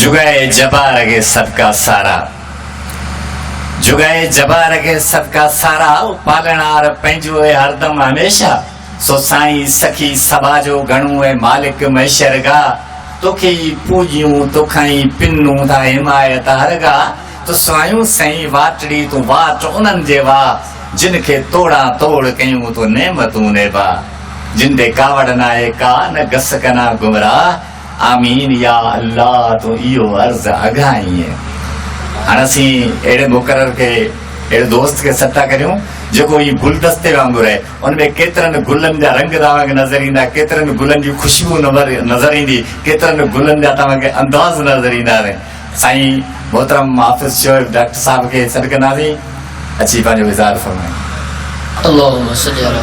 जुगाए जबार के सबका सारा, जुगाए जबार के सबका सारा, पालनार पंहिंजो है हरदम हमेशा। सो साईं सखी सभा जो घणो है मालिक मैशर का, तोखे पूजियूं तोखाई पिन्नू था हिमायत हरगा। तो स्वायूं सही वाटड़ी तू वाट उन्हनि जे वाह, जिनखे तोड़ा तोड़ कयूं तो नेमतूं नेबा। जिंदे कावड़ नाए का न गस कना गुमराह, आमीन या अल्लाह तो इहो अर्ज़ अघाई है। हाणे असीं अहिड़े मुक़रर के अहिड़े दोस्त के सटा करियूं जेको ई गुलदस्ते वांगुरु आहे, उनमें केतिरनि गुलनि जा रंग तव्हांखे नज़र ईंदा, केतिरनि गुलनि जी ख़ुशबू नज़र ईंदी, केतिरनि गुलनि जा तव्हांखे अंदाज़ नज़र ईंदा। साईं मोहतरम हाफ़िज़ शोएब डॉक्टर साहब खे सॾु कंदासीं, अची पंहिंजो इज़हार फ़रमाए। अल्लाहुम्मा सल्ली अला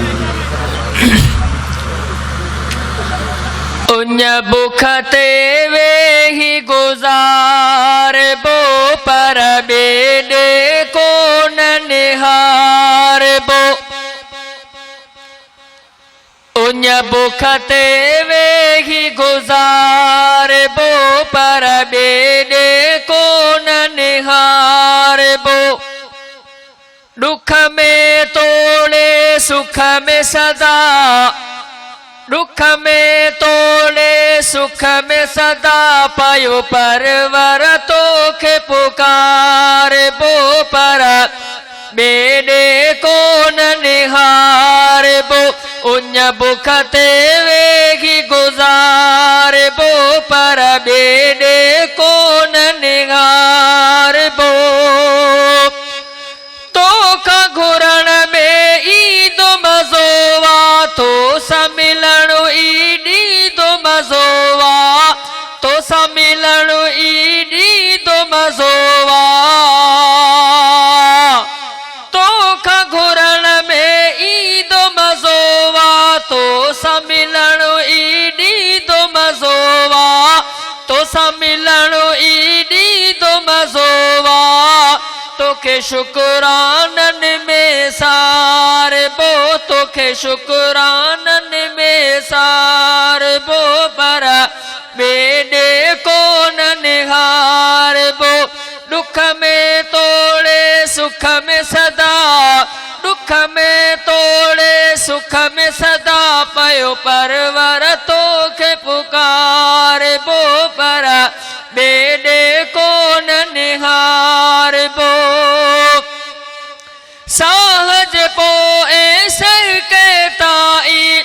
उन बुख ते वेही गुज़ार बो, पर बेॾे कोन निहार बो। उन बुख ते वेही गुज़ार बो, पर बेॾे कोन निहार बो। दुख में तोड़े सुख में सदा, दुख में तोड़े सुख में सदा, पायो परवर तोखे पुकार बो, पर बेॾे कोन निहार बो। उन बुख ते वेही गुज़ार बो, पर बेॾे कोन निहार बो। तोखा घुरण में ईंदो मज़ो वा, तो सा मिलणो ई ॾींदो मज़ो वा, तो सा मिलणो ई ॾींदो मज़ो वा। तोखा घुरण में ईंदो मज़ो वा, तो सा मिलणो ई ॾींदो मज़ो वा, तो सा मिलणो ई ॾींदो मज़ो वा। तोखे शुक्राननि में सार बो, तोखे शुक्राननि में सार बो, पर बेॾे कोन निहार बो। दुख में तोड़े सुख में सदा, दुख में तोड़े सुख में सदा, पयो परवर तोखे पुकार बो, पर बेॾे कोन निहार बो। साहज पोए सर के ताई,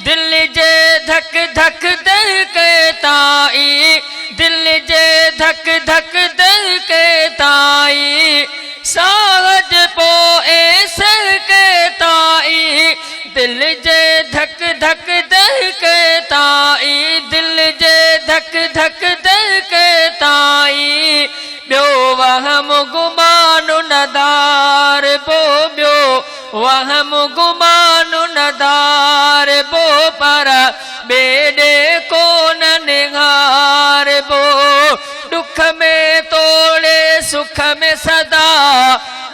दिल जे धक धक दिल के ताई, दिल जे धक धक दिल के ताई। साहज पोए सर के ताई, दिल जे धक धक दिल के ताई, दिल जे धक धक दिल के ताई। ॿियो वहम गुमानु नदार बो, ॿियो वहम गुमानु नदार बो, पर बेॾे कोन निहार बो। दुख में तोड़े सुख में सदा,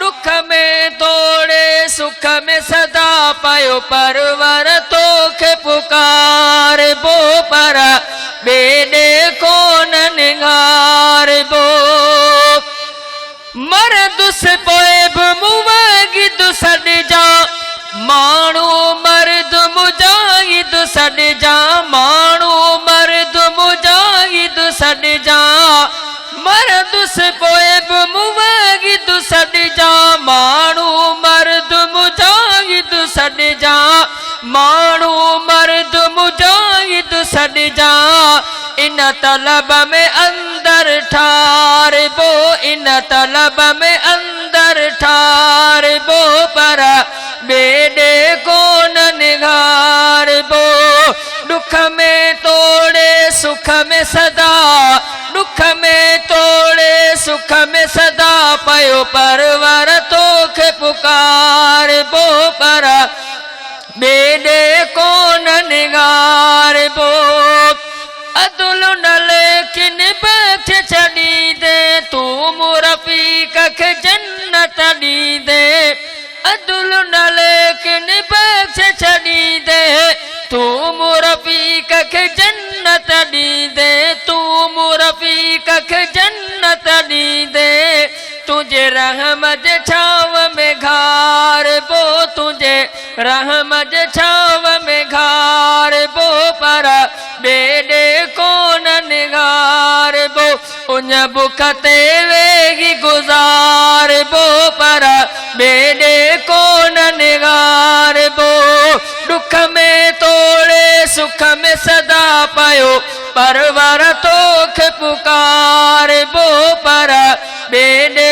दुख में तोड़े सुख में सदा, पायो परवर तोखे पुकार बो, पर बेॾे कोन निहार बो। मर्दुस पोइ बि मुवागिद सॾिजा, माण्हू मर्द मुजाहिद सॾिजा, माण्हू मर्द मुजाहिद सॾिजा। मर्दुस पोइ बि मुवागिद सॾिजा, माण्हू मर्द मुजाहिद सॾिजा, माण्हू मर्द मुजाहिद सॾिजा। इन तलब में अंदर ठार बो, इन तलब में अंदर ठार बो, पर बेॾे कोन निहार बो। दुख में तोड़े सुख में सदा, दुख में तोड़े सुख में सदा, पयो परवर तोखे पुकार बो, पर बेॾे कोन निहार बो। अदुल न लेकिन बख्श छॾी दे, तू मुरफ़ीक खे जन्नत ॾी दे। अदुल न लेकिन बख्श छॾी दे, तू मुरफ़ीक खे जन्नत ॾी दे, तू मुरफ़ीक लख जन्नत ॾींदे तुझे रहम जे छांव में घार बो तुझे रहम जे छांव में घार बो पर बेॾे कोन निगार बो उन बुख ते वेही गुज़ार बो पर बेॾे कोन निगार बो दुख में तोड़े सुख में सदा पयो परवर तोख पुकार बो पर बेॾे